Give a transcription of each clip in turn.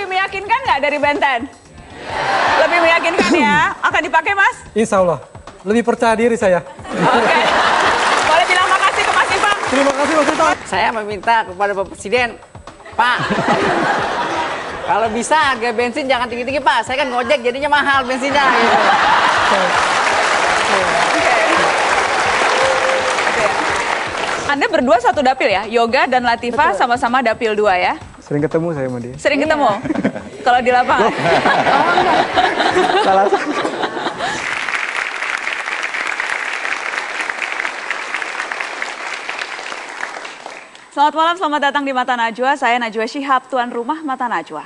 lebih meyakinkan nggak dari Benten? Lebih meyakinkan ya? Akan dipakai, Mas? Insya Allah. Lebih percaya diri saya. Oke. Boleh bilang makasih ke Mas Ipang? Terima kasih Mas Ipang. Saya meminta kepada Bapak Presiden, Pak, kalau bisa harga bensin jangan tinggi-tinggi Pak. Saya kan ngojek jadinya mahal bensinnya. Gitu. Anda berdua satu dapil ya? Yoga dan Latifah sama-sama dapil 2 ya? Sering ketemu saya sama dia. Sering ketemu? Kalau di lapangan? Salah satu. Selamat malam, selamat datang di Mata Najwa. Saya Najwa Shihab, tuan rumah Mata Najwa.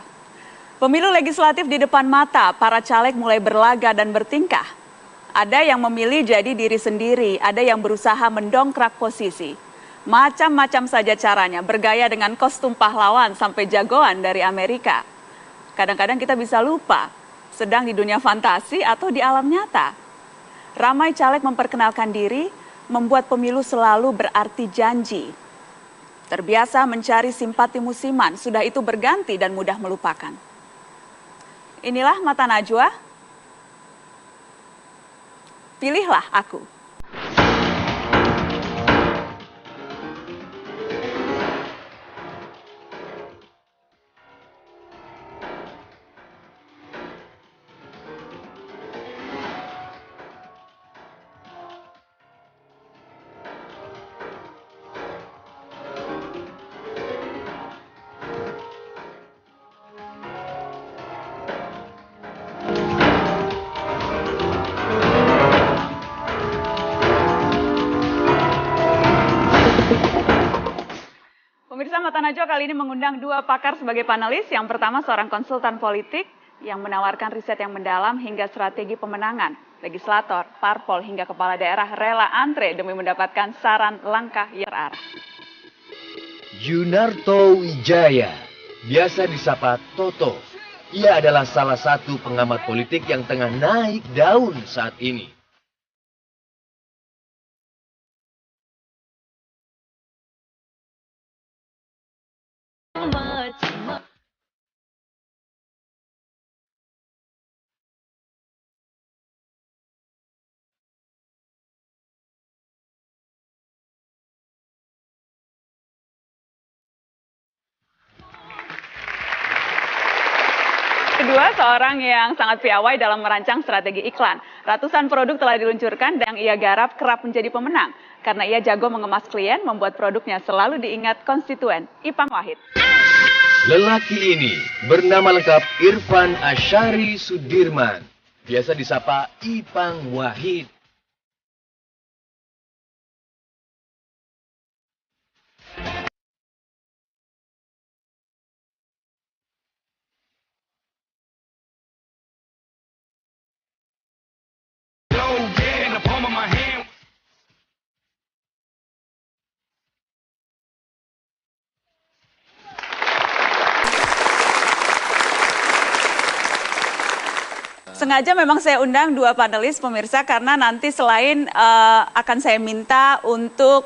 Pemilu legislatif di depan mata, para caleg mulai berlaga dan bertingkah. Ada yang memilih jadi diri sendiri, ada yang berusaha mendongkrak posisi. Macam-macam saja caranya, bergaya dengan kostum pahlawan sampai jagoan dari Amerika. Kadang-kadang kita bisa lupa, sedang di dunia fantasi atau di alam nyata. Ramai caleg memperkenalkan diri, membuat pemilu selalu berarti janji. Terbiasa mencari simpati musiman, sudah itu berganti dan mudah melupakan. Inilah Mata Najwa. Pilihlah aku. Pemirsa Mata Najwa kali ini mengundang 2 pakar sebagai panelis. Yang pertama seorang konsultan politik yang menawarkan riset yang mendalam hingga strategi pemenangan. Legislator, parpol hingga kepala daerah rela antre demi mendapatkan saran langkah yang terarah. Yunarto Wijaya, biasa disapa Toto. Ia adalah salah satu pengamat politik yang tengah naik daun saat ini. Kedua, seorang yang sangat piawai dalam merancang strategi iklan. Ratusan produk telah diluncurkan dan ia garap kerap menjadi pemenang. Karena ia jago mengemas klien, membuat produknya selalu diingat konstituen. Ipang Wahid. Lelaki ini bernama lengkap Irfan Ashari Sudirman. Biasa disapa Ipang Wahid. Sengaja memang saya undang 2 panelis pemirsa karena nanti selain akan saya minta untuk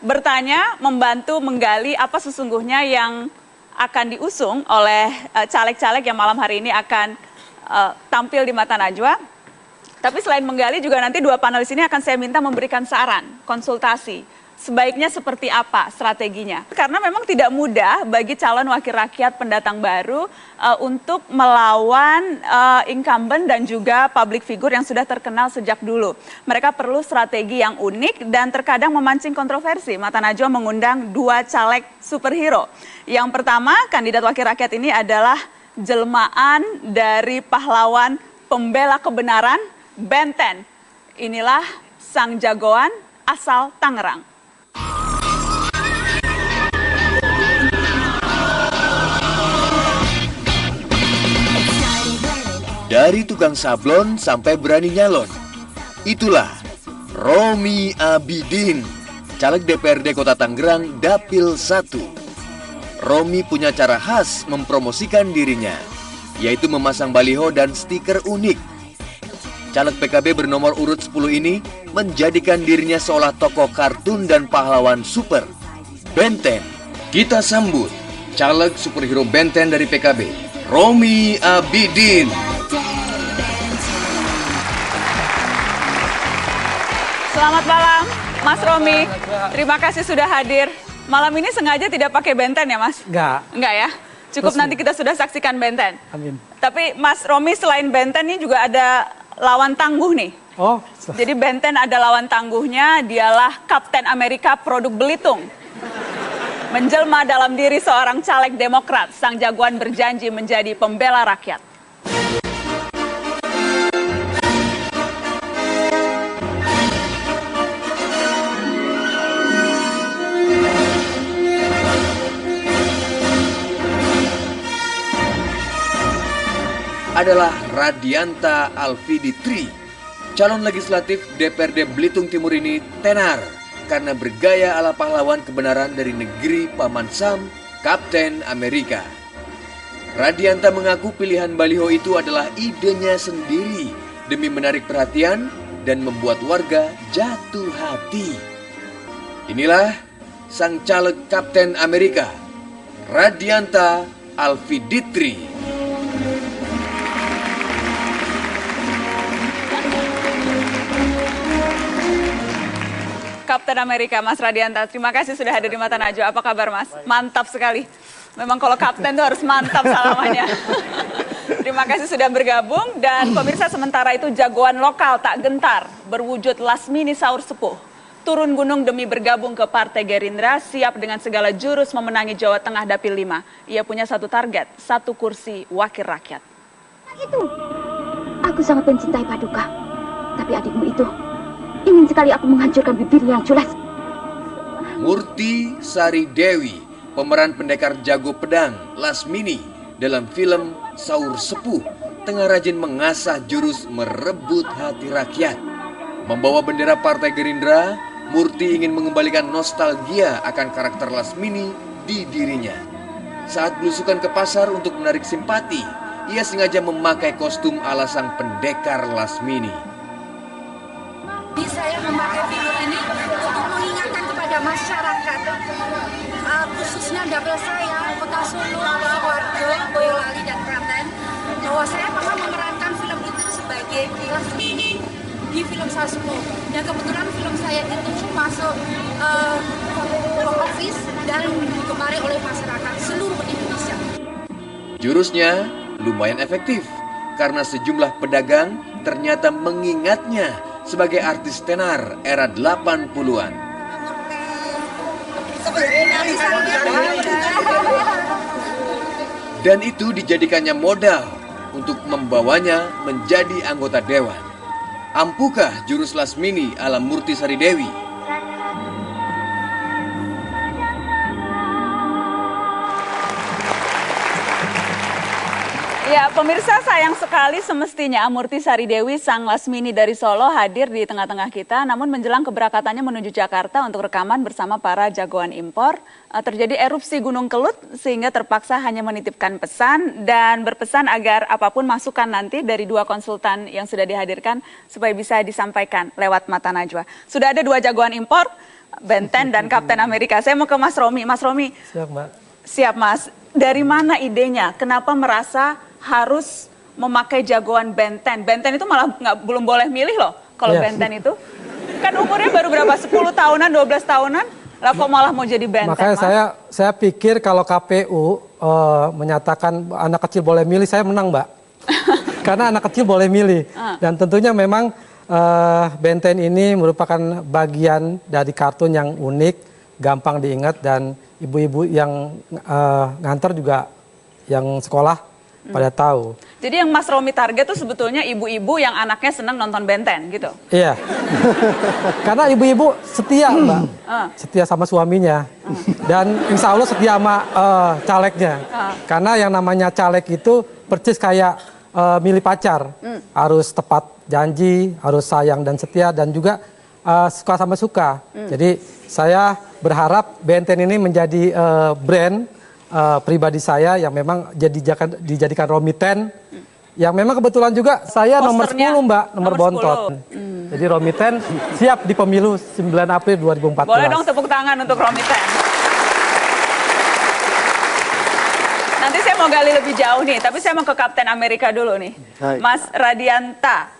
bertanya, membantu menggali apa sesungguhnya yang akan diusung oleh caleg-caleg yang malam hari ini akan tampil di Mata Najwa. Tapi selain menggali juga nanti 2 panelis ini akan saya minta memberikan saran, konsultasi. Sebaiknya seperti apa strateginya? Karena memang tidak mudah bagi calon wakil rakyat pendatang baru untuk melawan incumbent dan juga public figure yang sudah terkenal sejak dulu. Mereka perlu strategi yang unik dan terkadang memancing kontroversi. Mata Najwa mengundang 2 caleg superhero. Yang pertama, kandidat wakil rakyat ini adalah jelmaan dari pahlawan pembela kebenaran, Benten. Inilah sang jagoan asal Tangerang. Dari tukang sablon sampai berani nyalon. Itulah Romi Abidin, caleg DPRD Kota Tangerang Dapil 1. Romi punya cara khas mempromosikan dirinya, yaitu memasang baliho dan stiker unik. Caleg PKB bernomor urut 10 ini menjadikan dirinya seolah tokoh kartun dan pahlawan super. Benten, kita sambut caleg superhero benten dari PKB, Romi Abidin. Selamat malam, Mas Romi. Terima kasih sudah hadir. Malam ini sengaja tidak pakai benten ya, Mas? Enggak ya? Cukup Resmi. nanti kita sudah saksikan benten. Amin. Tapi Mas Romi selain benten ini juga ada lawan tangguh nih. Oh, Jadi benten ada lawan tangguhnya, dialah Kapten Amerika produk Belitung. Menjelma dalam diri seorang caleg Demokrat, sang jagoan berjanji menjadi pembela rakyat. Adalah Radianta Alfiditri. Calon legislatif DPRD Belitung Timur ini tenar karena bergaya ala pahlawan kebenaran dari negeri Paman Sam, Kapten Amerika. Radianta mengaku pilihan baliho itu adalah idenya sendiri demi menarik perhatian dan membuat warga jatuh hati. Inilah sang caleg Kapten Amerika, Radianta Alfiditri. Kapten Amerika, Mas Radianta, terima kasih sudah hadir di Mata Najwa. Apa kabar, Mas? Mantap sekali. Memang kalau kapten itu harus mantap salamannya. Terima kasih sudah bergabung. Dan pemirsa, sementara itu jagoan lokal tak gentar, berwujud Lasmini Saur Sepuh. Turun gunung demi bergabung ke Partai Gerindra, siap dengan segala jurus memenangi Jawa Tengah Dapil 5. Ia punya satu target, satu kursi wakil rakyat. Itu, aku sangat mencintai Paduka. Tapi adikmu itu ingin sekali aku menghancurkan bibirnya yang culas. Murti Sari Dewi, pemeran pendekar jago pedang Lasmini dalam film Saur Sepuh, tengah rajin mengasah jurus merebut hati rakyat. Membawa bendera Partai Gerindra, Murti ingin mengembalikan nostalgia akan karakter Lasmini di dirinya. Saat belusukan ke pasar untuk menarik simpati, ia sengaja memakai kostum ala sang pendekar Lasmini. Saya memakai figur ini untuk mengingatkan kepada masyarakat, khususnya dapil saya, Kota Solo, Sidoarjo, Boyolali, dan Klaten, bahwa saya pernah memerankan film itu sebagai Lasmini di film Sasmo. Dan kebetulan film saya itu masuk box office dan digemari oleh masyarakat seluruh Indonesia. Jurusnya lumayan efektif karena sejumlah pedagang ternyata mengingatnya sebagai artis tenar era 80-an. Dan itu dijadikannya modal untuk membawanya menjadi anggota dewan. Ampukah jurus Lasmini ala Murti Sari Dewi? Ya, pemirsa, sayang sekali semestinya Murti Sari Dewi, sang Lasmini dari Solo hadir di tengah-tengah kita. Namun menjelang keberangkatannya menuju Jakarta untuk rekaman bersama para jagoan impor, terjadi erupsi Gunung Kelut sehingga terpaksa hanya menitipkan pesan dan berpesan agar apapun masukan nanti dari dua konsultan yang sudah dihadirkan supaya bisa disampaikan lewat Mata Najwa. Sudah ada dua jagoan impor, Benten dan Kapten Amerika. Saya mau ke Mas Romi. Mas Romi. siap Mbak. Siap, Mas. Dari mana idenya? Kenapa merasa harus memakai jagoan Benten? Benten itu malah belum boleh milih loh kalau Benten itu. Kan umurnya baru berapa? 10 tahunan, 12 tahunan? Lah kok malah mau jadi Benten? Makanya saya pikir kalau KPU menyatakan anak kecil boleh milih, saya menang, Mbak. Karena anak kecil boleh milih. Dan tentunya memang Benten ini merupakan bagian dari kartun yang unik, gampang diingat, dan ibu-ibu yang nganter juga yang sekolah pada tahu. Jadi yang Mas Romi target tuh sebetulnya ibu-ibu yang anaknya senang nonton Benten gitu? Iya. Karena ibu-ibu setia, Mbak. Setia sama suaminya. Dan insya Allah setia sama calegnya. Karena yang namanya caleg itu persis kayak milih pacar. Harus tepat janji, harus sayang dan setia, dan juga suka sama suka. Jadi saya berharap Benten ini menjadi brand pribadi saya yang memang dijadikan Romi 10, yang memang kebetulan juga saya nomor 10, Mbak, nomor bontot. Jadi Romi 10 siap di pemilu 9 April 2014. Boleh dong tepuk tangan untuk Romi 10. Nanti saya mau gali lebih jauh nih, tapi saya mau ke Kapten Amerika dulu nih. Hai. Mas Radianta,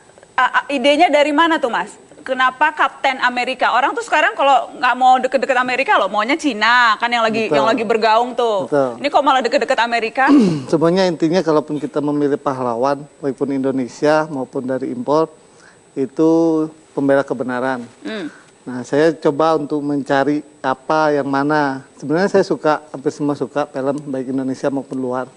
idenya dari mana tuh Mas? Kenapa Kapten Amerika? Orang tuh sekarang kalau nggak mau deket-deket Amerika loh, maunya Cina kan yang lagi bergaung tuh. Betul. Ini kok malah deket-deket Amerika? Sebenarnya intinya kalaupun kita memilih pahlawan, baik pun Indonesia maupun dari impor, itu pembela kebenaran. Nah, saya coba untuk mencari apa yang mana. Sebenarnya saya suka, hampir semua suka film, baik Indonesia maupun luar.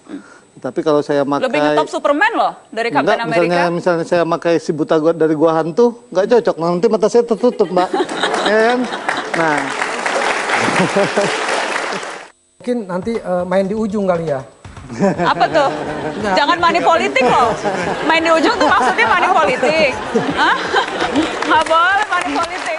Tapi kalau saya makai... Lebih ngetop Superman loh dari Kapten Amerika. Misalnya saya makai si buta dari gua hantu, nggak cocok. Nanti mata saya tertutup, Mbak. Ya kan? Nah. Mungkin nanti main di ujung kali ya. Apa tuh? Jangan money politik loh. Main di ujung tuh maksudnya money politik. Hah? Nggak boleh money politik.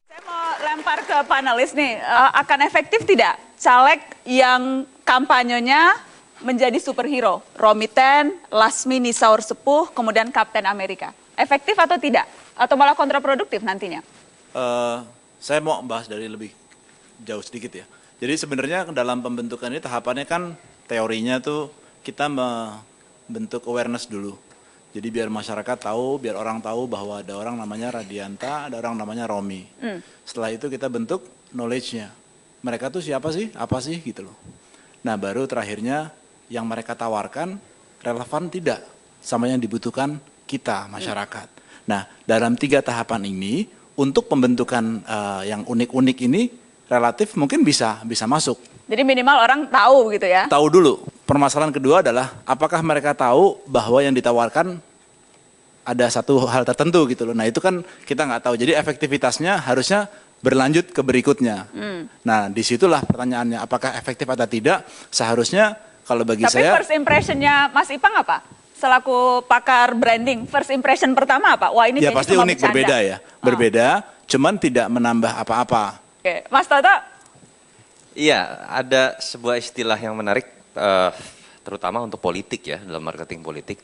Saya mau lempar ke panelis nih. Akan efektif tidak caleg yang kampanyenya menjadi superhero? Romi Ten, Lasmi Nisaur Sepuh, kemudian Kapten Amerika. Efektif atau tidak? Atau malah kontraproduktif nantinya? Saya mau bahas dari lebih jauh sedikit ya. Jadi sebenarnya dalam pembentukan ini tahapannya kan teorinya tuh kita membentuk awareness dulu. Jadi biar masyarakat tahu, biar orang tahu bahwa ada orang namanya Radianta, ada orang namanya Romi. Setelah itu kita bentuk knowledge-nya. Mereka tuh siapa sih? Apa sih gitu loh. Nah baru terakhirnya yang mereka tawarkan relevan tidak sama yang dibutuhkan kita, masyarakat. Nah dalam 3 tahapan ini, untuk pembentukan yang unik-unik ini relatif mungkin bisa masuk. Jadi minimal orang tahu gitu ya? Tahu dulu. Permasalahan kedua adalah apakah mereka tahu bahwa yang ditawarkan ada satu hal tertentu gitu loh. Nah itu kan kita nggak tahu. Jadi efektivitasnya harusnya berlanjut ke berikutnya. Nah disitulah pertanyaannya, apakah efektif atau tidak? Seharusnya kalau bagi saya... Tapi first impressionnya Mas Ipang apa? Selaku pakar branding, first impression pertama apa? Wah ini ya pasti cuma unik, bercanda. berbeda ya. Berbeda, cuman tidak menambah apa-apa. Oke, Mas Toto? Iya, ada sebuah istilah yang menarik, terutama untuk politik ya, dalam marketing politik.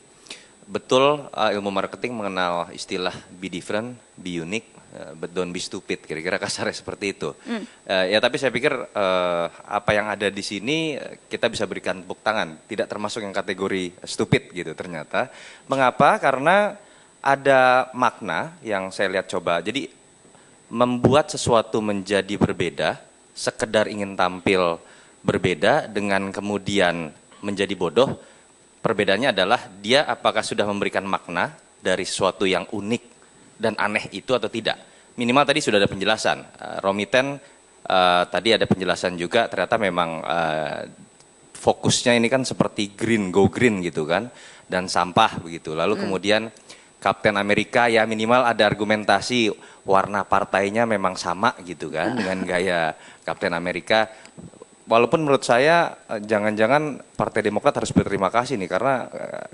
Betul, ilmu marketing mengenal istilah be different, be unique, but don't be stupid, kira-kira kasarnya seperti itu. Ya tapi saya pikir apa yang ada di sini kita bisa berikan tepuk tangan, tidak termasuk yang kategori stupid gitu ternyata. Mengapa? Karena ada makna yang saya lihat coba, jadi membuat sesuatu menjadi berbeda, sekedar ingin tampil berbeda dengan kemudian menjadi bodoh, perbedaannya adalah dia apakah sudah memberikan makna dari sesuatu yang unik dan aneh itu atau tidak. Minimal tadi sudah ada penjelasan. Romi Ten tadi ada penjelasan juga, ternyata memang fokusnya ini kan seperti green, go green gitu kan, dan sampah begitu. Lalu kemudian Kapten Amerika ya minimal ada argumentasi warna partainya memang sama gitu kan dengan gaya Kapten Amerika. Walaupun menurut saya jangan-jangan Partai Demokrat harus berterima kasih nih karena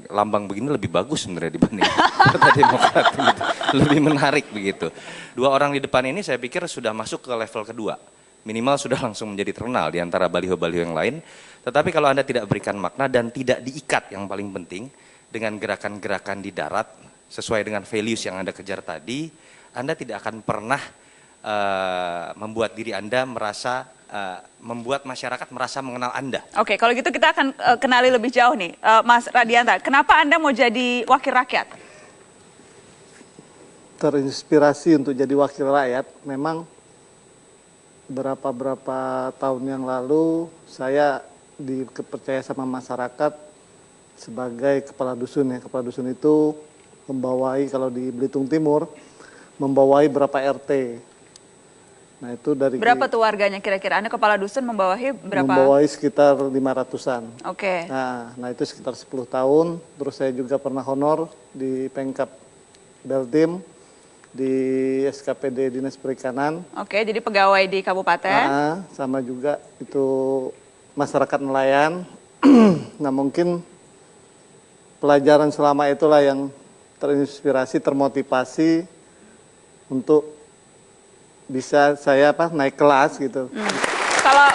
lambang begini lebih bagus sebenarnya dibanding Partai Demokrat gitu. Lebih menarik begitu. 2 orang di depan ini saya pikir sudah masuk ke level kedua. Minimal sudah langsung menjadi terkenal di antara baliho-baliho yang lain. Tetapi kalau Anda tidak berikan makna dan tidak diikat yang paling penting dengan gerakan-gerakan di darat sesuai dengan values yang Anda kejar tadi, Anda tidak akan pernah membuat diri Anda merasa, membuat masyarakat merasa mengenal Anda. Oke, kalau gitu kita akan kenali lebih jauh nih. Mas Radianta, kenapa Anda mau jadi wakil rakyat? Terinspirasi untuk jadi wakil rakyat, memang berapa tahun yang lalu saya dipercaya sama masyarakat sebagai kepala dusun ya. Kepala dusun itu membawai, kalau di Belitung Timur, membawai berapa RT. Nah itu dari... Berapa tuh warganya kira-kira? Anda kepala dusun membawahi berapa? Membawai sekitar 500-an. Oke. Nah itu sekitar 10 tahun. Terus saya juga pernah honor di Pengkap Beltim, di SKPD Dinas Perikanan. Oke, jadi pegawai di kabupaten. Sama juga itu masyarakat nelayan. Nah mungkin pelajaran selama itulah yang terinspirasi, termotivasi untuk bisa saya naik kelas gitu.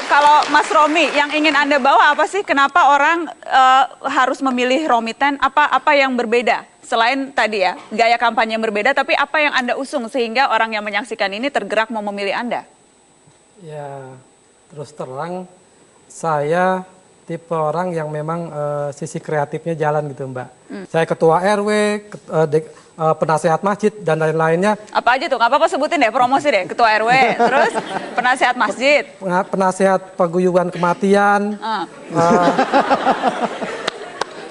Kalau Mas Romi, yang ingin Anda bawa apa sih? Kenapa orang harus memilih Romi Ten? Apa yang berbeda? Selain tadi ya, gaya kampanye yang berbeda, tapi apa yang Anda usung sehingga orang yang menyaksikan ini tergerak mau memilih Anda? Ya, terus terang saya tipe orang yang memang sisi kreatifnya jalan gitu Mbak. Saya ketua RW, penasehat masjid dan lain-lainnya. Apa aja tuh? Nggak apa-apa sebutin deh, promosi deh. Ketua RW, terus penasehat masjid. Penasehat paguyuban kematian.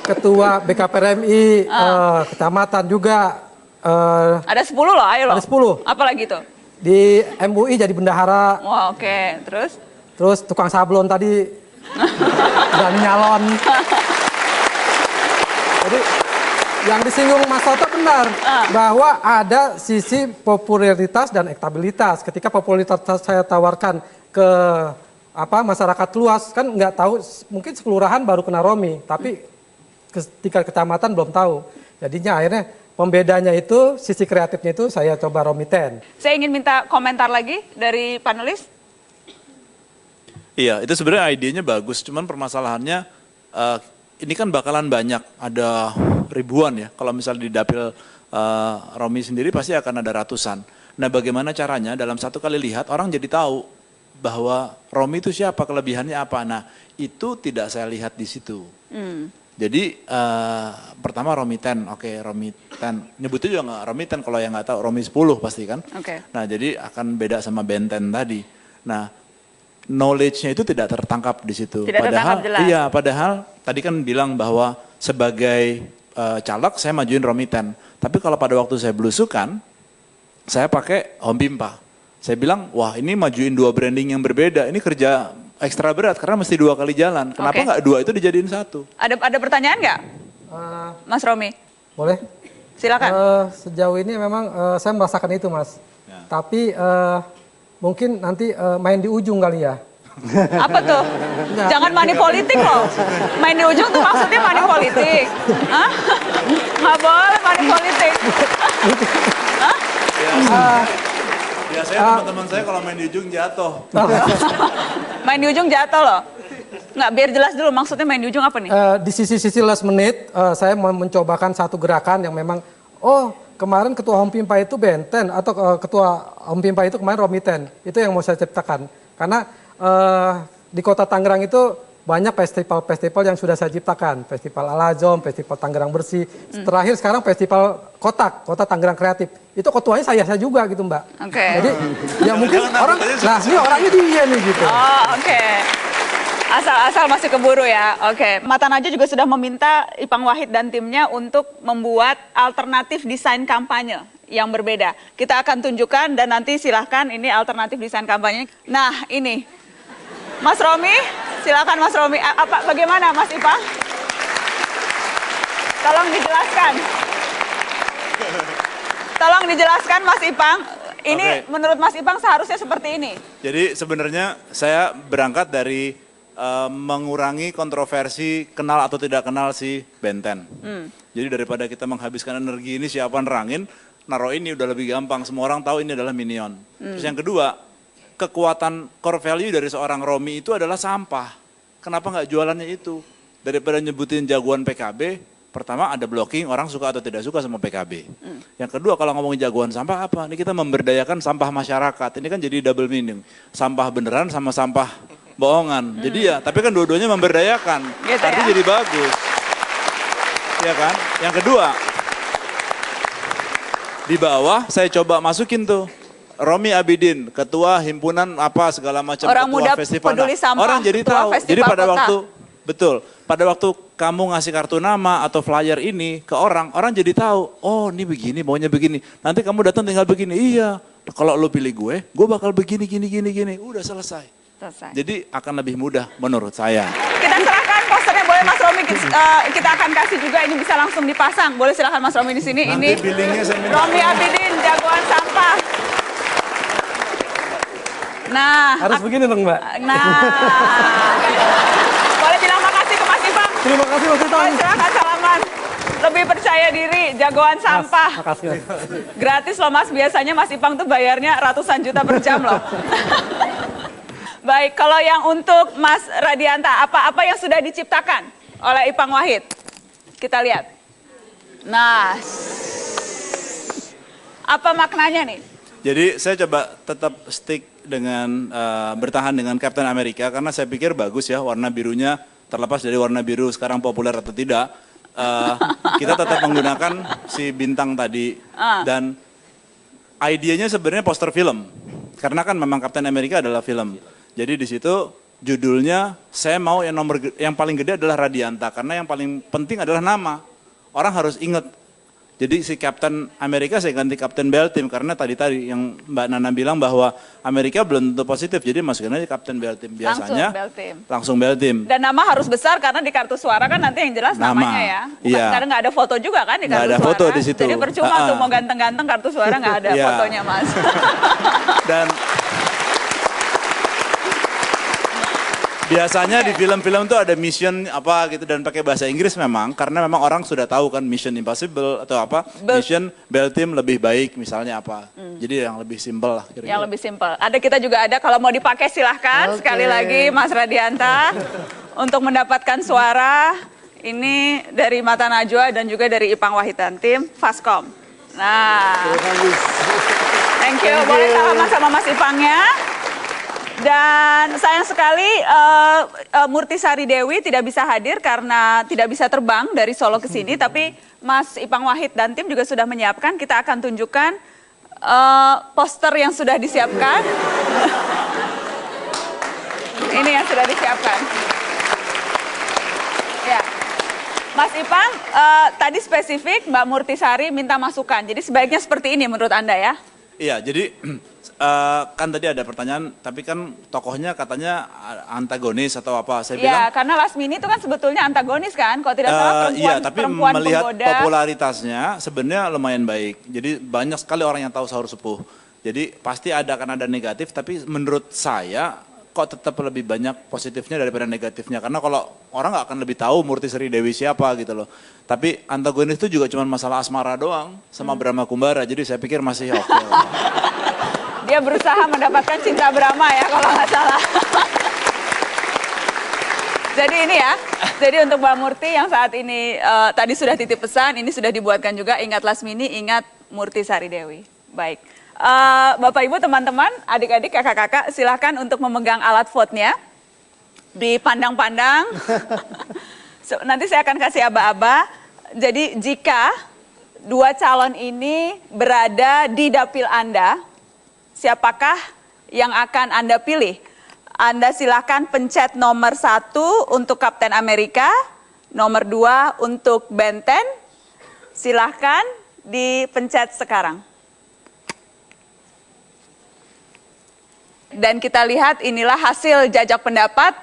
Ketua BKPRMI, kecamatan juga. Ada 10 loh, ayo loh. Ada 10. Apa lagi tuh? Di MUI jadi bendahara. Wah, oke. Terus? Terus tukang sablon tadi. Dan nyalon. Jadi yang disinggung Mas Toto benar bahwa ada sisi popularitas dan elektabilitas. Ketika popularitas saya tawarkan ke masyarakat luas kan nggak tahu, mungkin sekelurahan baru kena Romi, tapi tingkat kecamatan belum tahu. Jadinya akhirnya pembedanya itu sisi kreatifnya itu saya coba Romi 10. Saya ingin minta komentar lagi dari panelis. Iya, itu sebenarnya idenya bagus, cuman permasalahannya ini kan bakalan banyak, ada ribuan ya. Kalau misalnya di dapil Romi sendiri pasti akan ada ratusan. Nah, bagaimana caranya dalam satu kali lihat orang jadi tahu bahwa Romi itu siapa, kelebihannya apa. Nah, itu tidak saya lihat di situ. Jadi pertama Romi 10, oke Romi 10. Nyebutnya juga nggak Romi 10, kalau yang nggak tahu Romi 10 pasti kan. Nah, jadi akan beda sama Ben 10 tadi. Nah, knowledge-nya itu tidak tertangkap di situ. Tertangkap jelas. Iya, padahal tadi kan bilang bahwa sebagai caleg saya majuin Romi 10. Tapi kalau pada waktu saya belusukan, saya pakai Home Pimpa. Saya bilang, wah ini majuin 2 branding yang berbeda. Ini kerja ekstra berat karena mesti 2 kali jalan. Kenapa nggak 2 itu dijadiin 1? Ada pertanyaan nggak, Mas Romi? Boleh. Silakan. Sejauh ini memang saya merasakan itu Mas. Ya. Tapi mungkin nanti main di ujung kali ya. Apa tuh? Jangan money politik loh. Main di ujung tuh maksudnya money politik. Hah? Nggak boleh money politik. Hah? Biasanya teman-teman saya kalau main di ujung jatuh. Main di ujung jatuh loh. Nggak, biar jelas dulu maksudnya main di ujung apa nih? Di sisi-sisi last menit, saya mau mencobakan satu gerakan yang memang, kemarin ketua Home Pimpa itu Benten atau ketua Home Pimpa itu kemarin Romi 10. Itu yang mau saya ciptakan. Karena di kota Tangerang itu banyak festival-festival yang sudah saya ciptakan. Festival Al-Azom, Festival Tangerang Bersih. Terakhir sekarang Festival Kotak, Kota Tangerang Kreatif. Itu ketuanya saya juga gitu Mbak. Jadi ya mungkin orang, nah ini orangnya dia nih gitu. Asal-asal masih keburu ya. Mata Najwa juga sudah meminta Ipang Wahid dan timnya untuk membuat alternatif desain kampanye yang berbeda. Kita akan tunjukkan dan nanti silahkan ini alternatif desain kampanye. Nah ini, Mas Romi, silakan Mas Romi. Bagaimana Mas Ipang? Tolong dijelaskan. Tolong dijelaskan Mas Ipang. Ini menurut Mas Ipang seharusnya seperti ini. Jadi sebenarnya saya berangkat dari mengurangi kontroversi kenal atau tidak kenal si Ben 10. Jadi daripada kita menghabiskan energi ini siapa nerangin, naruh ini udah lebih gampang. Semua orang tahu ini adalah Minion. Terus yang kedua, kekuatan core value dari seorang Romi itu adalah sampah. Kenapa nggak jualannya itu? Daripada nyebutin jagoan PKB, pertama ada blocking, orang suka atau tidak suka sama PKB. Yang kedua, kalau ngomongin jagoan sampah apa? Ini kita memberdayakan sampah masyarakat. Ini kan jadi double meaning. Sampah beneran sama sampah bohongan. Jadi ya, tapi kan dua-duanya memberdayakan. Gitu Artinya ya? jadi bagus. Ya kan? Yang kedua, di bawah saya coba masukin tuh Romi Abidin, ketua himpunan apa segala macam, Orang ketua muda festival. peduli sampah, orang jadi ketua tahu. festival Jadi pada kota. waktu pada waktu kamu ngasih kartu nama atau flyer ini ke orang jadi tahu, oh ini begini, maunya begini. Nanti kamu datang tinggal begini, iya. Kalau lo pilih gue bakal begini, gini. Udah selesai. Jadi akan lebih mudah menurut saya. Kita serahkan posternya, boleh Mas Romi, kita akan kasih juga, ini bisa langsung dipasang. Boleh silakan Mas Romi di sini. Nanti Ini billingnya saya minta. Romi Abidin, jagoan sampah. Nah, Harus begini dong Mbak. Nah, boleh bilang makasih ke Mas Ipang. Terima kasih Mas Ipang. Boleh silakan salaman. Lebih percaya diri, jagoan sampah. Makasih. Gratis loh Mas, biasanya Mas Ipang tuh bayarnya ratusan juta per jam loh. Baik, kalau yang untuk Mas Radianta, apa yang sudah diciptakan oleh Ipang Wahid? Kita lihat. Nah, apa maknanya nih? Jadi saya coba tetap stick dengan bertahan dengan Captain America karena saya pikir bagus ya, warna birunya terlepas dari warna biru sekarang populer atau tidak, kita tetap menggunakan si bintang tadi. Dan idenya sebenarnya poster film, karena kan memang Captain America adalah film. Jadi di situ judulnya saya mau yang paling gede adalah Radianta, karena yang paling penting adalah nama. Orang harus ingat. Jadi si Captain Amerika saya ganti Captain Beltim, karena tadi yang Mbak Nana bilang bahwa Amerika belum tentu positif, jadi masukin aja Captain Beltim. Biasanya langsung Beltim. Dan nama harus besar karena di kartu suara kan nanti yang jelas namanya ya. Bukan, karena nggak ada foto juga kan di kartu suara. Nggak ada foto di situ. Jadi percuma tuh mau ganteng-ganteng kartu suara nggak ada fotonya Mas. Dan biasanya di film-film tuh ada mission apa gitu dan pakai bahasa Inggris memang, karena memang orang sudah tahu kan Mission Impossible atau apa, Mission Beltim lebih baik misalnya apa. Jadi yang lebih simpel lah kira-kira. Yang lebih simpel. Ada kita juga ada, kalau mau dipakai silahkan. Sekali lagi Mas Radianta untuk mendapatkan suara ini dari Mata Najwa dan juga dari Ipang Wahidan tim Faskom. Nah, thank you. Boleh salaman sama Mas Ipangnya. Dan sayang sekali Murti Sari Dewi tidak bisa hadir karena tidak bisa terbang dari Solo ke sini. Tapi Mas Ipang Wahid dan tim juga sudah menyiapkan. Kita akan tunjukkan poster yang sudah disiapkan. Ini yang sudah disiapkan. Ya, Mas Ipang tadi spesifik Mbak Murti Sari minta masukan. Jadi sebaiknya seperti ini menurut Anda ya? Iya, jadi kan tadi ada pertanyaan, tapi kan tokohnya katanya antagonis atau apa? Saya bilang. Iya, karena Lasmini itu kan sebetulnya antagonis kan, kalau tidak salah iya, tapi perempuan melihat penggoda. Popularitasnya sebenarnya lumayan baik. Jadi banyak sekali orang yang tahu Sahur Sepuh. Jadi pasti akan ada negatif, tapi menurut saya kok tetap lebih banyak positifnya daripada negatifnya. Karena kalau orang nggak akan lebih tahu Murti Sari Dewi siapa gitu loh. Tapi antagonis itu juga cuma masalah asmara doang sama Brahma Kumbara. Jadi saya pikir masih oke. Dia berusaha mendapatkan cinta Brahma ya kalau nggak salah. Jadi ini ya, jadi untuk Mbak Murti yang saat ini tadi sudah titip pesan, ini sudah dibuatkan juga, ingat Lasmini, ingat Murti Sari Dewi. Baik, Bapak Ibu, teman-teman, adik-adik, kakak-kakak, silahkan untuk memegang alat vote-nya. Dipandang-pandang, nanti saya akan kasih aba-aba. Jadi jika dua calon ini berada di dapil Anda, siapakah yang akan Anda pilih? Anda silahkan pencet nomor 1 untuk Kapten Amerika, nomor 2 untuk Benten. Silahkan dipencet sekarang. Dan kita lihat inilah hasil jajak pendapat.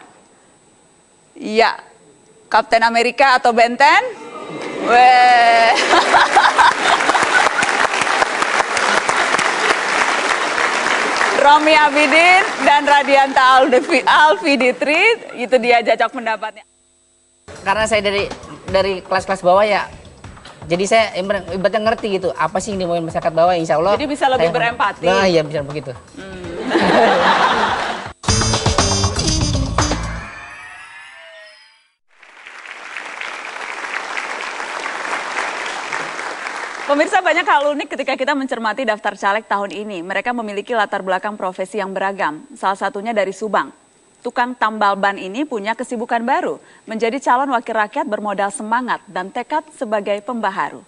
Ya, Kapten Amerika atau Benten? Weh. Romi Abidin dan Radianta Alfiditri, itu dia jajak pendapatnya. Karena saya dari kelas-kelas bawah ya, jadi saya ibaratnya ngerti gitu, apa sih yang dimauin masyarakat bawah, insya Allah. Jadi bisa lebih berempati. Nah iya bisa begitu. Pemirsa, banyak hal unik ketika kita mencermati daftar caleg tahun ini. Mereka memiliki latar belakang profesi yang beragam, salah satunya dari Subang. Tukang tambal ban ini punya kesibukan baru, menjadi calon wakil rakyat bermodal semangat dan tekad sebagai pembaharu.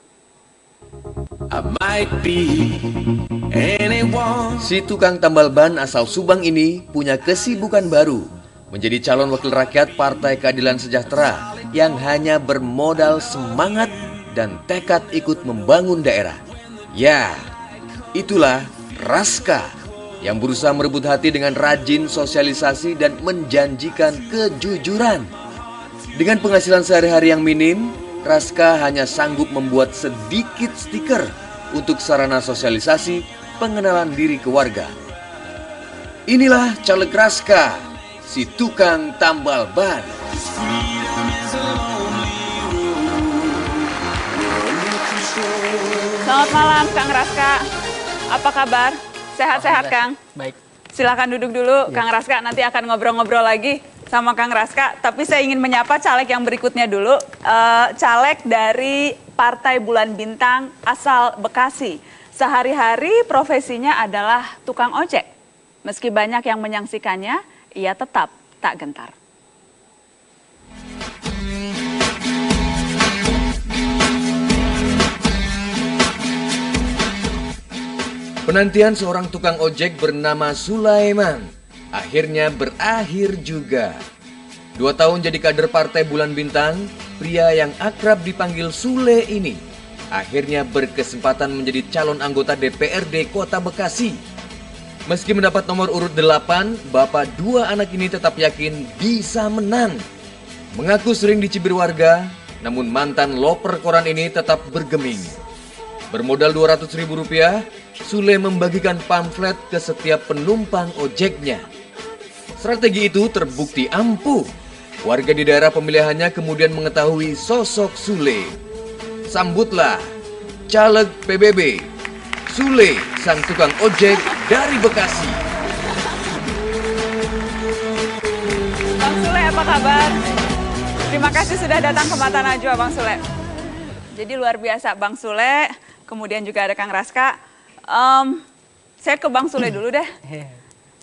Si tukang tambal ban asal Subang ini punya kesibukan baru, menjadi calon wakil rakyat Partai Keadilan Sejahtera yang hanya bermodal semangat dan tekad ikut membangun daerah. Ya, itulah Raska yang berusaha merebut hati dengan rajin sosialisasi dan menjanjikan kejujuran. Dengan penghasilan sehari-hari yang minim, Raska hanya sanggup membuat sedikit stiker untuk sarana sosialisasi pengenalan diri ke warga. Inilah caleg Raska, si tukang tambal ban. Selamat malam Kang Raska, apa kabar? Sehat-sehat Kang? Baik. Silakan duduk dulu Kang Raska, nanti akan ngobrol-ngobrol lagi sama Kang Raska. Tapi saya ingin menyapa caleg yang berikutnya dulu, caleg dari Partai Bulan Bintang asal Bekasi. Sehari-hari profesinya adalah tukang ojek. Meski banyak yang menyaksikannya, ia tetap tak gentar. Penantian seorang tukang ojek bernama Sulaiman akhirnya berakhir juga. 2 tahun jadi kader Partai Bulan Bintang, pria yang akrab dipanggil Sule ini akhirnya berkesempatan menjadi calon anggota DPRD Kota Bekasi. Meski mendapat nomor urut 8, bapak 2 anak ini tetap yakin bisa menang. Mengaku sering dicibir warga, namun mantan loper koran ini tetap bergeming. Bermodal Rp200.000, Sule membagikan pamflet ke setiap penumpang ojeknya. Strategi itu terbukti ampuh. Warga di daerah pemilihannya kemudian mengetahui sosok Sule. Sambutlah caleg PBB, Sule, sang tukang ojek dari Bekasi. Bang Sule, apa kabar? Terima kasih sudah datang ke Mata Najwa, Bang Sule. Jadi luar biasa, Bang Sule, kemudian juga ada Kang Raska. Saya ke Bang Sule dulu deh.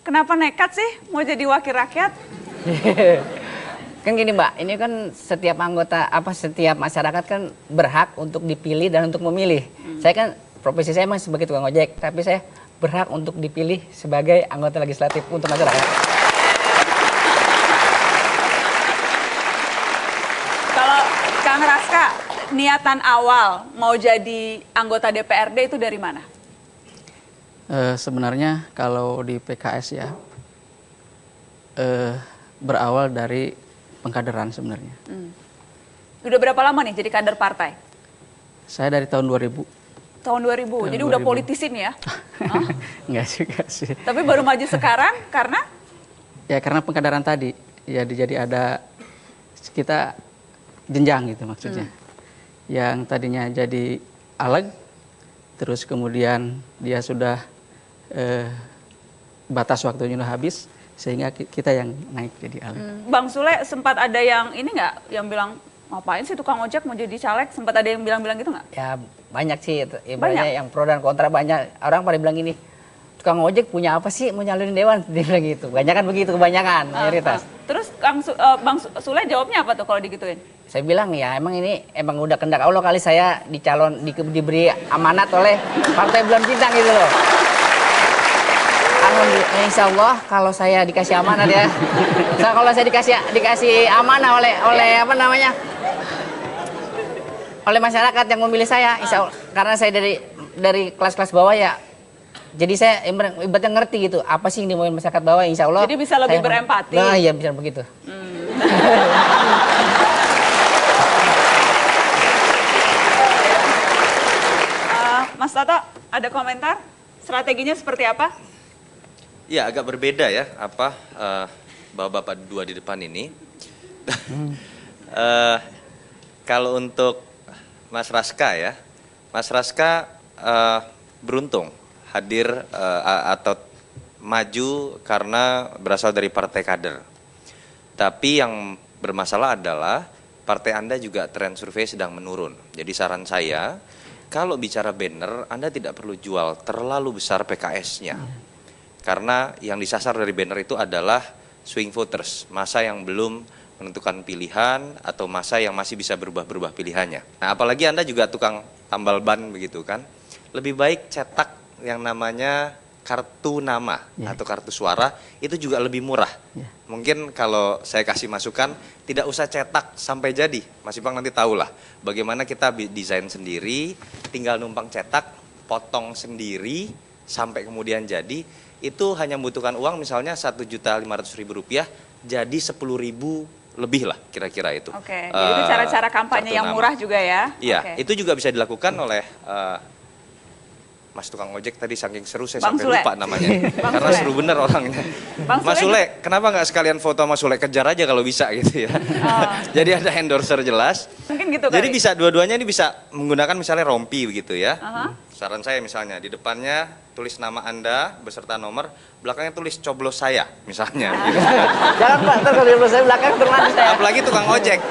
Kenapa nekat sih mau jadi wakil rakyat? Kan gini Mbak, ini kan setiap anggota, setiap masyarakat kan berhak untuk dipilih dan untuk memilih. Saya kan, profesi saya memang sebagai tukang ojek, tapi saya berhak untuk dipilih sebagai anggota legislatif untuk masyarakat. Kalau Kang Raska, niatan awal mau jadi anggota DPRD itu dari mana? Sebenarnya kalau di PKS ya, berawal dari pengkaderan sebenarnya. Udah berapa lama nih jadi kader partai? Saya dari tahun 2000. Tahun 2000, jadi udah politisin ya? Enggak juga sih. Tapi baru maju sekarang karena? Ya karena pengkaderan tadi, ya jadi ada kita jenjang gitu maksudnya. Yang tadinya jadi aleg, terus kemudian dia sudah batas waktunya udah habis, sehingga kita yang naik jadi aleg. Bang Sule sempat ada yang ini nggak, yang bilang ngapain sih tukang ojek mau jadi caleg? Sempat ada yang bilang-bilang gitu nggak? Ya banyak sih, banyak yang pro dan kontra, banyak orang pada bilang gini, tukang ojek punya apa sih mau nyalonin dewan? Dia bilang gitu, kebanyakan begitu, kebanyakan mayoritas. Terus Bang Sule jawabnya apa tuh kalau digituin? Saya bilang ya emang ini emang udah kehendak Allah kali saya diberi amanat oleh Partai Bulan Bintang gitu loh. Alhamdulillah, insya Allah kalau saya dikasih amanat ya, kalau saya dikasih amanah oleh oleh masyarakat yang memilih saya, insya Allah, karena saya dari kelas-kelas bawah ya, jadi saya ibaratnya ngerti gitu apa sih yang dimauin masyarakat bawah, insya Allah. Jadi bisa lebih berempati. Nah iya bisa begitu. Mas Toto, ada komentar? Strateginya seperti apa? Ya agak berbeda ya bapak-bapak 2 di depan ini. Kalau untuk Mas Raska ya, Mas Raska beruntung hadir atau maju karena berasal dari partai kader. Tapi yang bermasalah adalah partai Anda juga tren survei sedang menurun. Jadi saran saya, kalau bicara banner, Anda tidak perlu jual terlalu besar PKS-nya. Karena yang disasar dari banner itu adalah swing voters, masa yang belum menentukan pilihan atau masa yang masih bisa berubah-berubah pilihannya. Nah, apalagi Anda juga tukang tambal ban begitu kan. Lebih baik cetak yang namanya kartu nama atau kartu suara, itu juga lebih murah. Mungkin kalau saya kasih masukan, tidak usah cetak sampai jadi. Mas Ipang nanti tahulah bagaimana kita desain sendiri, tinggal numpang cetak, potong sendiri, sampai kemudian jadi. Itu hanya membutuhkan uang misalnya Rp1.500.000, jadi 10.000 lebih lah kira-kira itu. Oke, jadi itu cara-cara kampanye yang murah juga ya? Iya, itu juga bisa dilakukan oleh Mas tukang ojek tadi saking seru saya Bang sampai Sule. lupa namanya. Karena seru bener orangnya. Mas Sule, kenapa nggak sekalian foto Mas Sule, kejar aja kalau bisa gitu ya. Jadi ada endorser jelas. Mungkin gitu Jadi kali. bisa dua-duanya ini bisa menggunakan misalnya rompi begitu ya. Saran saya misalnya di depannya tulis nama Anda beserta nomor, belakangnya tulis coblos saya misalnya. Gitu. Jangan Pak, ntar kalau coblos saya belakang terlalu saya. Apalagi tukang ojek.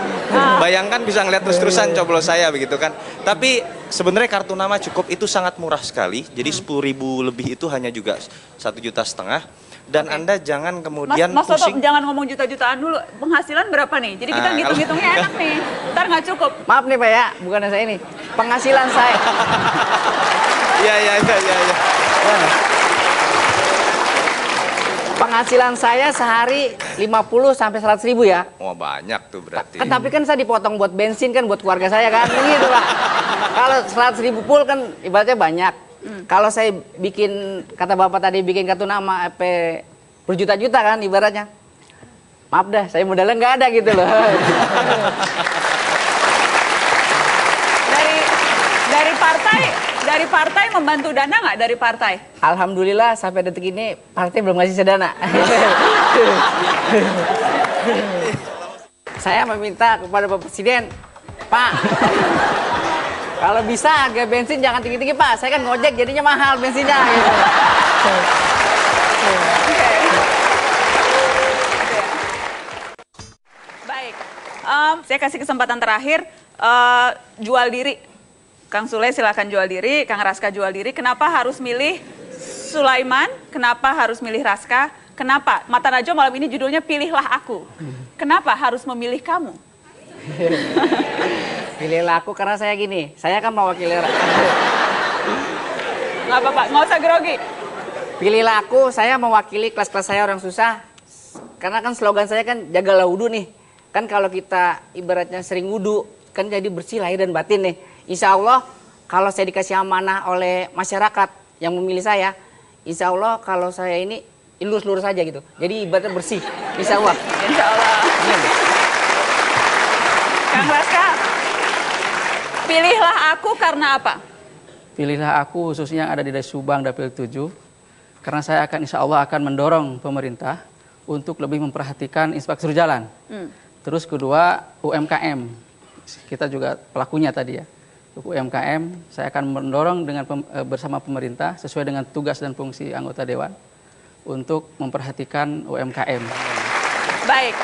Bayangkan bisa ngeliat terus-terusan coblos saya begitu kan. Tapi sebenarnya kartu nama cukup, itu sangat murah sekali. Jadi 10.000 lebih itu hanya juga 1,5 juta. Dan Anda jangan kemudian Mas Toto, pusing. jangan ngomong juta-jutaan dulu. Penghasilan berapa nih? Jadi kita ngitung-ngitungnya enak nih. Ntar nggak cukup. Maaf nih Pak ya, bukan saya ini. Penghasilan saya. Iya. Penghasilan saya sehari 50 sampai 100 ribu ya. Wah banyak tuh berarti. Kan, tapi kan saya dipotong buat bensin kan buat keluarga saya kan. Gitu Pak. Kalau 100 ribu full kan ibaratnya banyak. Kalau saya bikin, kata Bapak tadi bikin kartu nama berjuta-juta kan ibaratnya. Maaf dah, saya modalnya nggak ada gitu loh. Dari partai membantu dana nggak dari partai? Alhamdulillah sampai detik ini partai belum ngasih dana. Saya meminta kepada Bapak Presiden, Pak, kalau bisa harga bensin jangan tinggi-tinggi Pak. Saya kan ngojek jadinya mahal bensinnya. Gitu. Baik, saya kasih kesempatan terakhir jual diri. Kang Sule silakan jual diri, Kang Raska jual diri. Kenapa harus milih Sulaiman? Kenapa harus milih Raska? Kenapa? Mata Najwa malam ini judulnya Pilihlah Aku. Kenapa harus memilih kamu? Pilihlah aku karena saya gini, saya kan mewakili rakyat. Nggak apa-apa, nggak usah grogi. Pilihlah aku, saya mewakili kelas-kelas saya orang susah. Karena kan slogan saya kan jagalah wudhu nih. Kan kalau kita ibaratnya sering wudhu, kan jadi bersih lahir dan batin nih. Insya Allah kalau saya dikasih amanah oleh masyarakat yang memilih saya, insya Allah kalau saya ini lurus-lurus saja gitu. Jadi ibaratnya bersih, insya Allah. Insya Allah. Kang Raska, pilihlah aku karena apa? Pilihlah aku khususnya yang ada di Subang Dapil 7, karena saya akan insya Allah akan mendorong pemerintah untuk lebih memperhatikan inspektur jalan. Terus kedua UMKM, kita juga pelakunya tadi ya. UMKM, saya akan mendorong dengan bersama pemerintah sesuai dengan tugas dan fungsi anggota Dewan untuk memperhatikan UMKM. Baik,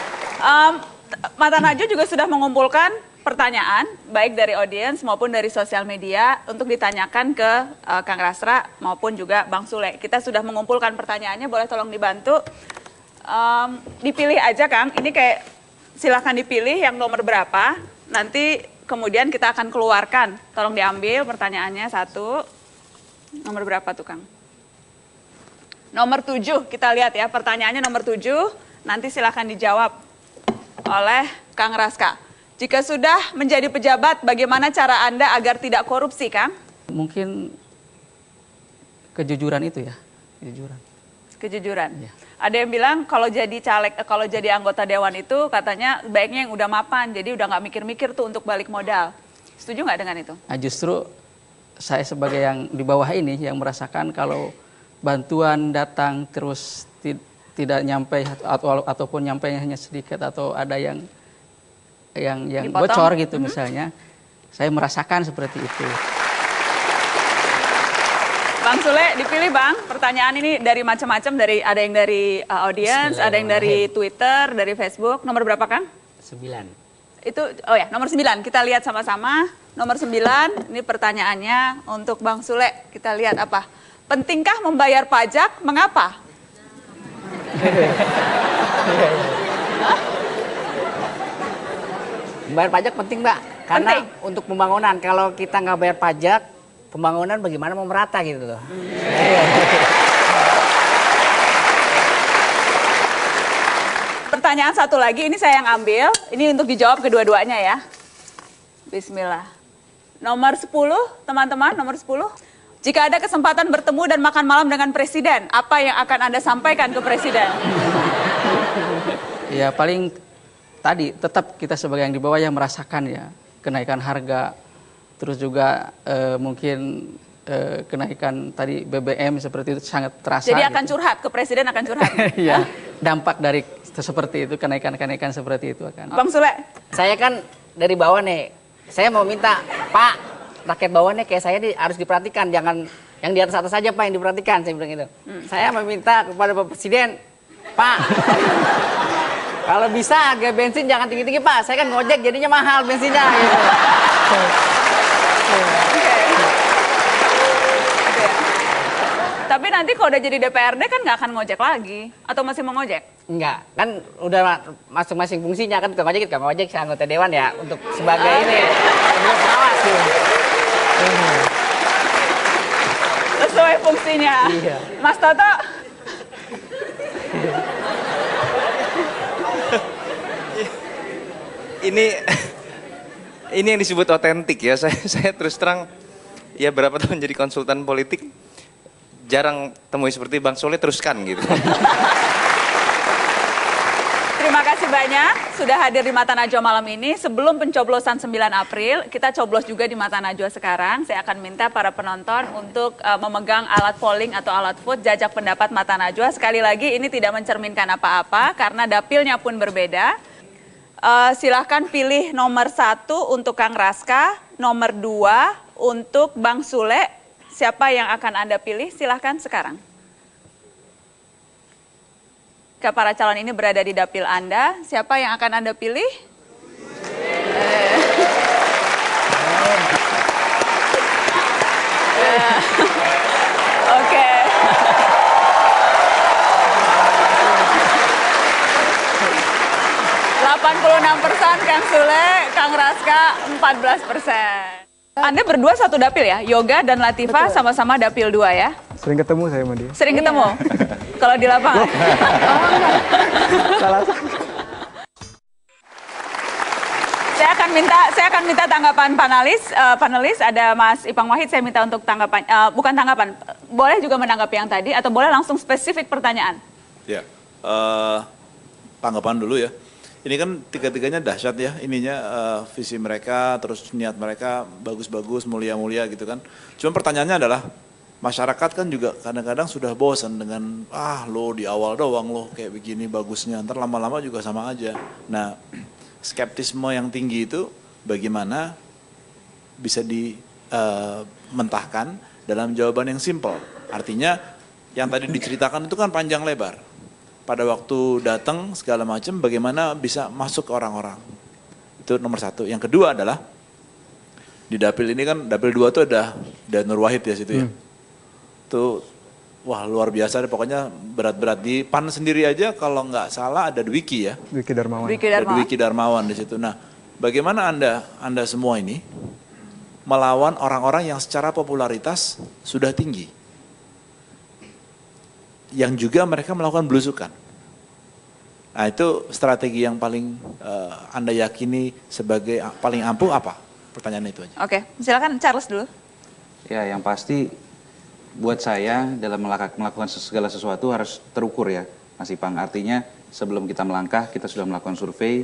Mata Najwa juga sudah mengumpulkan pertanyaan baik dari audiens maupun dari sosial media untuk ditanyakan ke Kang Rasra maupun juga Bang Sule. Kita sudah mengumpulkan pertanyaannya, boleh tolong dibantu. Dipilih aja Kang, ini kayak silahkan dipilih yang nomor berapa, nanti kemudian kita akan keluarkan. Tolong diambil pertanyaannya satu. Nomor berapa tuh Kang? Nomor 7, kita lihat ya pertanyaannya nomor 7. Nanti silahkan dijawab oleh Kang Raska. Jika sudah menjadi pejabat, bagaimana cara Anda agar tidak korupsi Kang? Mungkin kejujuran itu ya, Kejujuran. Ya. Ada yang bilang kalau jadi caleg, kalau jadi anggota dewan itu katanya baiknya yang udah mapan, jadi udah nggak mikir-mikir tuh untuk balik modal. Setuju nggak dengan itu? Nah, justru saya sebagai yang di bawah ini yang merasakan kalau bantuan datang terus tidak nyampe ataupun nyampe hanya sedikit atau ada yang bocor gitu misalnya, saya merasakan seperti itu. Bang Sule, dipilih Bang. Pertanyaan ini dari macam-macam, ada yang dari audiens, ada yang dari Twitter, dari Facebook. Nomor berapa Kang? 9. Itu, oh ya, nomor 9. Kita lihat sama-sama. Nomor 9, ini pertanyaannya untuk Bang Sule. Kita lihat apa? Pentingkah membayar pajak? Mengapa? Bayar pajak penting Mbak. Karena untuk pembangunan, kalau kita nggak bayar pajak, pembangunan bagaimana mau merata gitu loh. Pertanyaan satu lagi, ini saya yang ambil. Ini untuk dijawab kedua-duanya ya. Bismillah. Nomor 10, teman-teman, nomor 10. Jika ada kesempatan bertemu dan makan malam dengan Presiden, apa yang akan Anda sampaikan ke Presiden? Ya paling tadi tetap kita sebagai yang di bawah yang merasakan ya kenaikan harga. Terus juga mungkin kenaikan tadi BBM seperti itu sangat terasa. Jadi akan curhat, ke Presiden akan curhat? Iya, dampak dari seperti itu, kenaikan-kenaikan seperti itu akan. Bang Sule? Saya kan dari bawah nih, saya mau minta, Pak, rakyat bawah nih kayak saya nih harus diperhatikan, jangan yang di atas saja Pak yang diperhatikan, saya bilang gitu. Saya meminta kepada Bapak Presiden, Pak, kalau bisa harga bensin jangan tinggi-tinggi Pak, saya kan ngojek jadinya mahal bensinnya. Gitu. Tapi nanti kalau udah jadi DPRD kan nggak akan ngojek lagi, atau masih mau ngojek? Enggak, kan udah masing-masing fungsinya kan tukang ojek saya anggota dewan ya untuk sebagai ini pengawas gitu. sesuai fungsinya. Iya. Mas Toto? Ini yang disebut otentik ya. Saya terus terang ya berapa tahun jadi konsultan politik jarang temui seperti Bang Soleh, teruskan gitu. Terima kasih banyak sudah hadir di Mata Najwa malam ini. Sebelum pencoblosan 9 April, kita coblos juga di Mata Najwa sekarang. Saya akan minta para penonton untuk memegang alat polling atau alat vote jajak pendapat Mata Najwa. Sekali lagi ini tidak mencerminkan apa-apa karena dapilnya pun berbeda. Silahkan pilih nomor 1 untuk Kang Raska, nomor 2 untuk Bang Sule. Siapa yang akan Anda pilih? Silahkan sekarang. Para calon ini berada di dapil Anda. Siapa yang akan Anda pilih? Oke. 86% Kang Sule, Kang Raska 14%. Anda berdua satu dapil ya? Yoga dan Latifah sama-sama dapil 2 ya? Sering ketemu saya sama dia. Sering ketemu? Kalau di lapangan? Salah. Saya akan minta tanggapan panelis. Ada Mas Ipang Wahid, saya minta untuk tanggapan, bukan tanggapan, boleh juga menanggapi yang tadi atau boleh langsung spesifik pertanyaan. Ya, tanggapan dulu ya. Ini kan tiga-tiganya dahsyat ya, visi mereka, terus niat mereka bagus-bagus, mulia-mulia gitu kan. Cuma pertanyaannya adalah, masyarakat kan juga kadang-kadang sudah bosan dengan, lo di awal doang lo kayak begini bagusnya, ntar lama-lama juga sama aja. Nah, skeptisme yang tinggi itu bagaimana bisa dimentahkan dalam jawaban yang simpel. Artinya, yang tadi diceritakan itu kan panjang lebar. Pada waktu datang segala macam bagaimana bisa masuk ke orang-orang. Itu nomor 1. Yang kedua adalah di dapil ini kan dapil 2 tuh ada Nur Wahid ya situ ya. Tuh wah luar biasa deh, pokoknya berat-berat. Di PAN sendiri aja kalau nggak salah ada Dwiki ya. Dwiki Darmawan. Ada Dwiki Darmawan di situ. Nah, bagaimana Anda semua ini melawan orang-orang yang secara popularitas sudah tinggi, yang juga mereka melakukan belusukan. Nah itu strategi yang paling Anda yakini sebagai paling ampuh apa? Pertanyaannya itu aja. Oke, silakan Charles dulu. Ya, yang pasti buat saya dalam melakukan segala sesuatu harus terukur ya, Mas Ipang. Artinya sebelum kita melangkah, kita sudah melakukan survei,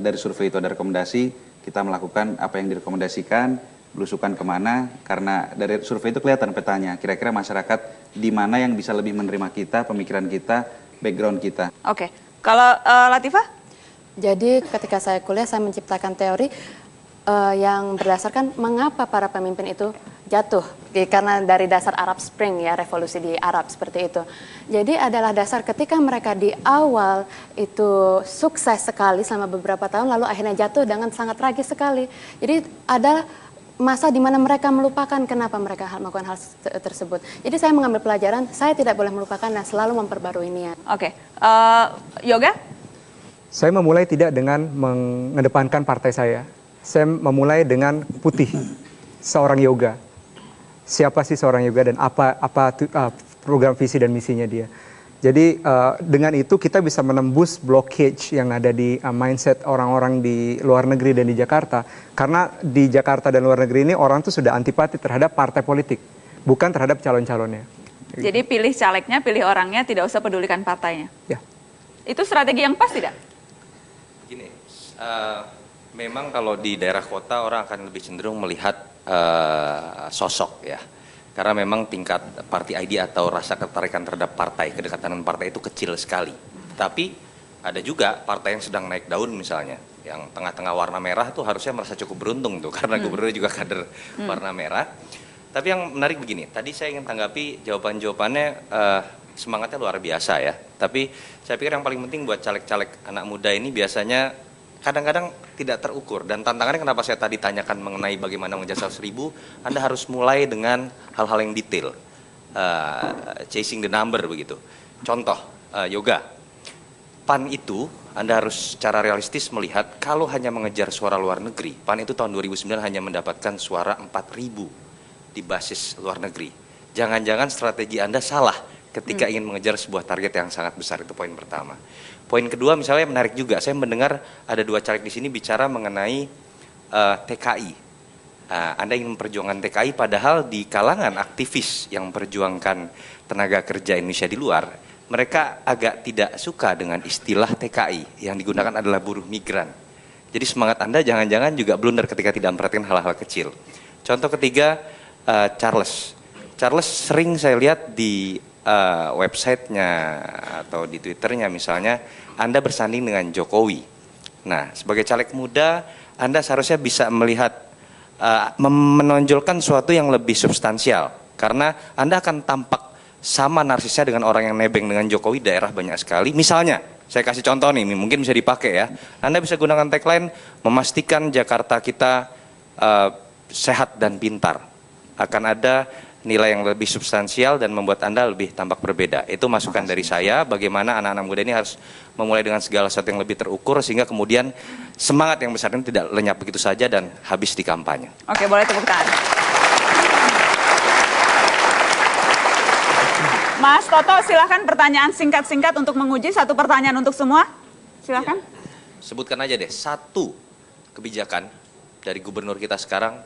dari survei itu ada rekomendasi, kita melakukan apa yang direkomendasikan, belusukan kemana, karena dari survei itu kelihatan petanya, kira-kira masyarakat di mana yang bisa lebih menerima kita, pemikiran kita, background kita. Oke, kalau Latifah? Jadi ketika saya kuliah, saya menciptakan teori yang berdasarkan mengapa para pemimpin itu jatuh, karena dari dasar Arab Spring ya, revolusi di Arab seperti itu. Jadi adalah dasar ketika mereka di awal itu sukses sekali selama beberapa tahun, lalu akhirnya jatuh dengan sangat tragis sekali. Jadi ada masa di mana mereka melupakan kenapa mereka melakukan hal tersebut. Jadi saya mengambil pelajaran, saya tidak boleh melupakan dan selalu memperbarui niat. Oke, Yoga? Saya memulai tidak dengan mengedepankan partai saya. Saya memulai dengan putih, seorang yoga. Siapa sih seorang yoga dan apa program visi dan misinya dia. Jadi dengan itu kita bisa menembus blockage yang ada di mindset orang-orang di luar negeri dan di Jakarta. Karena di Jakarta dan luar negeri ini orang tuh sudah antipati terhadap partai politik, bukan terhadap calon-calonnya. Jadi pilih calegnya, pilih orangnya, tidak usah pedulikan partainya. Ya. Itu strategi yang pas tidak? Gini, memang kalau di daerah kota orang akan lebih cenderung melihat sosok ya. Karena memang tingkat party ID atau rasa ketertarikan terhadap partai, kedekatan dengan partai itu kecil sekali. Tapi ada juga partai yang sedang naik daun misalnya, yang tengah-tengah warna merah tuh harusnya merasa cukup beruntung tuh, karena gubernur juga kader warna merah. Tapi yang menarik begini, tadi saya ingin tanggapi jawabannya semangatnya luar biasa ya. Tapi saya pikir yang paling penting buat caleg-caleg anak muda ini biasanya kadang-kadang tidak terukur, dan tantangannya kenapa saya tadi tanyakan mengenai bagaimana mengejar 100.000, Anda harus mulai dengan hal-hal yang detail, chasing the number begitu. Contoh, Yoga, PAN itu Anda harus secara realistis melihat kalau hanya mengejar suara luar negeri, PAN itu tahun 2009 hanya mendapatkan suara 4.000 di basis luar negeri. Jangan-jangan strategi Anda salah ketika ingin mengejar sebuah target yang sangat besar, itu poin pertama. Poin kedua misalnya menarik juga, saya mendengar ada 2 caleg di sini bicara mengenai TKI. Anda ingin memperjuangkan TKI padahal di kalangan aktivis yang memperjuangkan tenaga kerja Indonesia di luar, mereka agak tidak suka dengan istilah TKI, yang digunakan adalah buruh migran. Jadi semangat Anda jangan-jangan juga blunder ketika tidak memperhatikan hal-hal kecil. Contoh ketiga, Charles. Charles sering saya lihat di websitenya atau di Twitternya misalnya, Anda bersanding dengan Jokowi. Nah, sebagai caleg muda, Anda seharusnya bisa melihat, menonjolkan sesuatu yang lebih substansial. Karena Anda akan tampak sama narsisnya dengan orang yang nebeng dengan Jokowi daerah banyak sekali. Misalnya, saya kasih contoh nih, mungkin bisa dipakai ya. Anda bisa gunakan tagline, memastikan Jakarta kita sehat dan pintar. Akan ada nilai yang lebih substansial dan membuat Anda lebih tampak berbeda. Itu masukan dari saya, bagaimana anak-anak muda ini harus memulai dengan segala sesuatu yang lebih terukur, sehingga kemudian semangat yang besar ini tidak lenyap begitu saja dan habis di kampanye. Oke, boleh tepuk tangan. Mas Toto, silahkan pertanyaan singkat-singkat untuk menguji, 1 pertanyaan untuk semua. Silahkan. Sebutkan aja deh, 1 kebijakan dari gubernur kita sekarang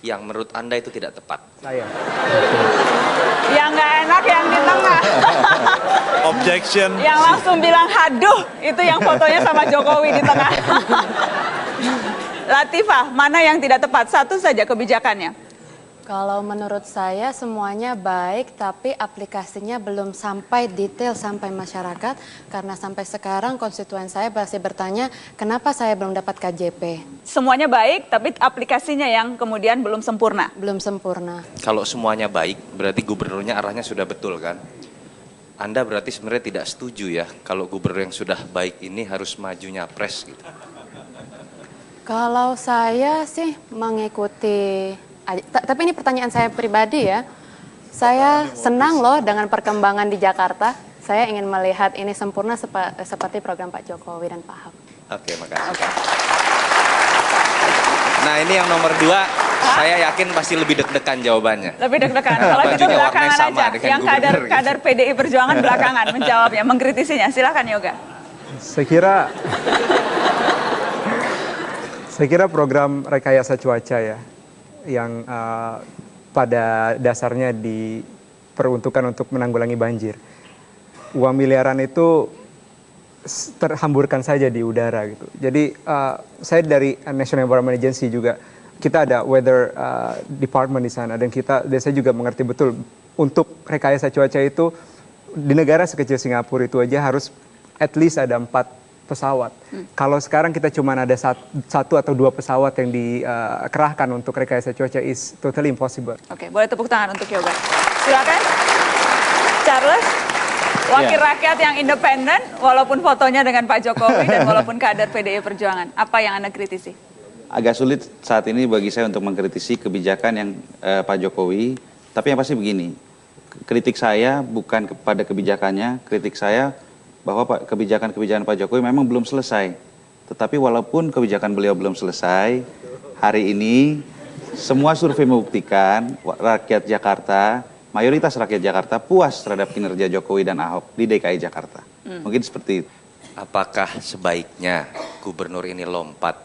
yang menurut Anda itu tidak tepat. Saya. Yang nggak enak yang di tengah. Objection. Yang langsung bilang haduh, itu yang fotonya sama Jokowi di tengah. Latifah, mana yang tidak tepat? 1 saja kebijakannya. Kalau menurut saya semuanya baik, tapi aplikasinya belum sampai detail sampai masyarakat. Karena sampai sekarang konstituen saya masih bertanya, kenapa saya belum dapat KJP? Semuanya baik, tapi aplikasinya yang kemudian belum sempurna. Belum sempurna. Kalau semuanya baik, berarti gubernurnya arahnya sudah betul kan? Anda berarti sebenarnya tidak setuju ya, kalau gubernur yang sudah baik ini harus maju nyapres gitu. Kalau saya sih mengikuti, tapi ini pertanyaan saya pribadi ya. Saya senang loh dengan perkembangan di Jakarta. Saya ingin melihat ini sempurna seperti program Pak Jokowi dan Pak Ahok. Oke, makasih. Nah, ini yang nomor 2, saya yakin pasti lebih deg-degan jawabannya. Lebih deg-degan. Kalau gitu belakangan aja. Yang kader PDI Perjuangan belakangan menjawabnya, mengkritisinya. Silakan Yoga. Saya kira program rekayasa cuaca ya, yang pada dasarnya diperuntukkan untuk menanggulangi banjir. Uang miliaran itu terhamburkan saja di udara gitu. Jadi saya dari National Environment Agency juga, kita ada weather department di sana, dan saya juga mengerti betul untuk rekayasa cuaca itu di negara sekecil Singapura itu aja harus at least ada 4 pesawat. Kalau sekarang kita cuma ada 1 atau 2 pesawat yang dikerahkan untuk rekayasa cuaca, is totally impossible. Oke, boleh tepuk tangan untuk Yoga. Silakan, Charles, wakil rakyat yang independen, walaupun fotonya dengan Pak Jokowi dan walaupun kader PDI Perjuangan, apa yang Anda kritisi? Agak sulit saat ini bagi saya untuk mengkritisi kebijakan yang Pak Jokowi, tapi yang pasti begini, kritik saya bukan kepada kebijakannya, kritik saya bahwa kebijakan-kebijakan Pak Jokowi memang belum selesai. Tetapi walaupun kebijakan beliau belum selesai, hari ini semua survei membuktikan rakyat Jakarta, mayoritas rakyat Jakarta puas terhadap kinerja Jokowi dan Ahok di DKI Jakarta. Mungkin seperti itu. Apakah sebaiknya gubernur ini lompat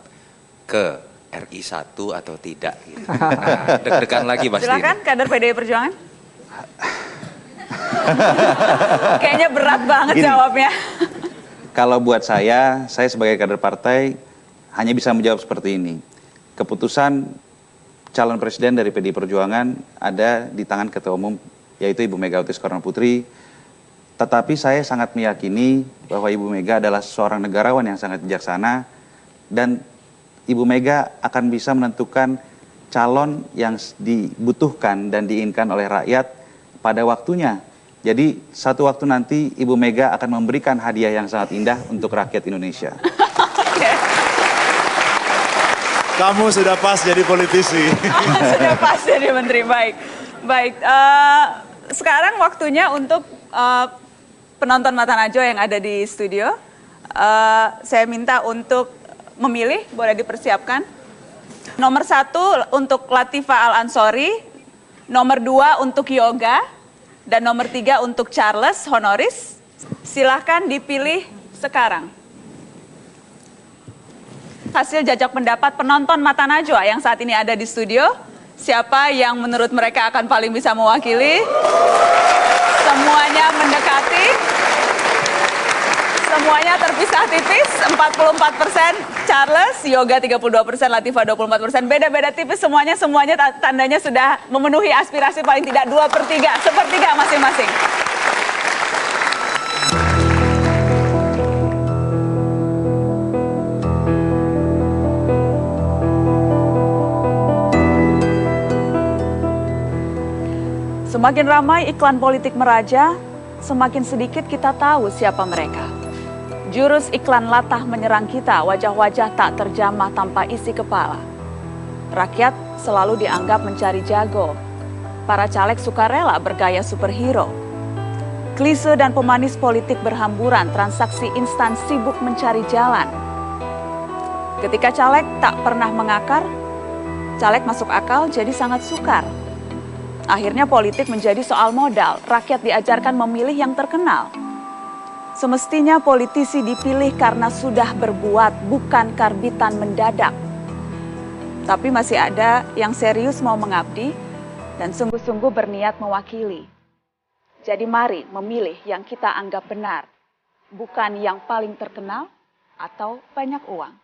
ke RI 1 atau tidak? Gitu. Nah, deg-degan lagi pasti. Silakan, kader PDI Perjuangan. Kayaknya berat banget jawabnya. Kalau buat saya sebagai kader partai hanya bisa menjawab seperti ini. Keputusan calon presiden dari PDI Perjuangan ada di tangan Ketua Umum, yaitu Ibu Megawati Soekarnoputri. Tetapi saya sangat meyakini bahwa Ibu Mega adalah seorang negarawan yang sangat bijaksana, dan Ibu Mega akan bisa menentukan calon yang dibutuhkan dan diinginkan oleh rakyat pada waktunya. Jadi satu waktu nanti Ibu Mega akan memberikan hadiah yang sangat indah untuk rakyat Indonesia. Kamu sudah pas jadi politisi. Sudah pas jadi menteri, baik. Baik, sekarang waktunya untuk penonton Mata Najwa yang ada di studio. Saya minta untuk memilih, boleh dipersiapkan. Nomor 1 untuk Latifah Al-Ansori, Nomor 2 untuk Yoga dan nomor 3 untuk Charles Honoris. Silahkan dipilih sekarang. Hasil jajak pendapat penonton Mata Najwa yang saat ini ada di studio. Siapa yang menurut mereka akan paling bisa mewakili? Semuanya mendekati. Semuanya terpisah tipis, 44% Charles, Yoga 32%, Latifah 24%. Beda-beda tipis semuanya tandanya sudah memenuhi aspirasi paling tidak 2/3, sepertiga masing-masing. Semakin ramai iklan politik meraja, semakin sedikit kita tahu siapa mereka. Jurus iklan latah menyerang kita, wajah-wajah tak terjamah tanpa isi kepala. Rakyat selalu dianggap mencari jago. Para caleg sukarela bergaya superhero. Klise dan pemanis politik berhamburan, transaksi instan sibuk mencari jalan. Ketika caleg tak pernah mengakar, caleg masuk akal jadi sangat sukar. Akhirnya politik menjadi soal modal, rakyat diajarkan memilih yang terkenal. Semestinya politisi dipilih karena sudah berbuat, bukan karbitan mendadak. Tapi masih ada yang serius mau mengabdi dan sungguh-sungguh berniat mewakili. Jadi mari memilih yang kita anggap benar, bukan yang paling terkenal atau banyak uang.